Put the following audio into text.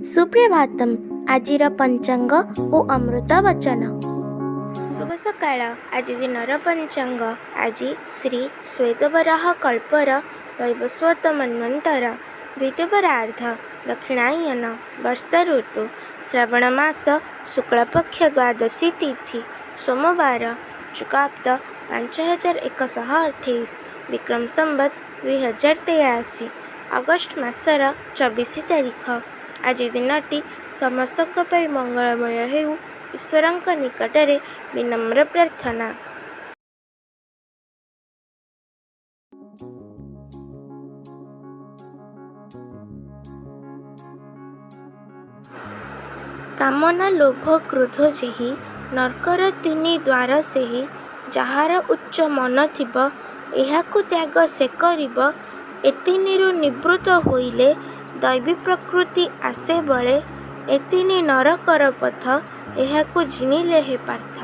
सुप्रभातम आजिर पंचांग ओ अमृत वचन। शुभ सकाळ। आज दिनर पंचांग। आज श्री श्वेतवराह कल्पर वैवस्वत मन्वंतर द्वितीयपरार्ध दक्षिणायन वर्षा ऋतु श्रावण मास शुक्लपक्ष द्वादशी तिथि सोमवार चुकाप्त 5128 विक्रम संबत 2083 अगस्ट मासर 24 तारीख। आज दिनटी समस्त मंगलमय हेउ ईश्वरଙ୍କ निकटरे विनम्र प्रार्थना। कामना लोभ क्रोध सेही नरकर तीनी द्वार सेही जहार उच्च मन थिब एहाकु त्याग से करिब। एतिनिरु निवृत्त होइले दैवी प्रकृति आसे बळे एतिनि नरकर पथ एहाकु जिनिले हे पार्थ।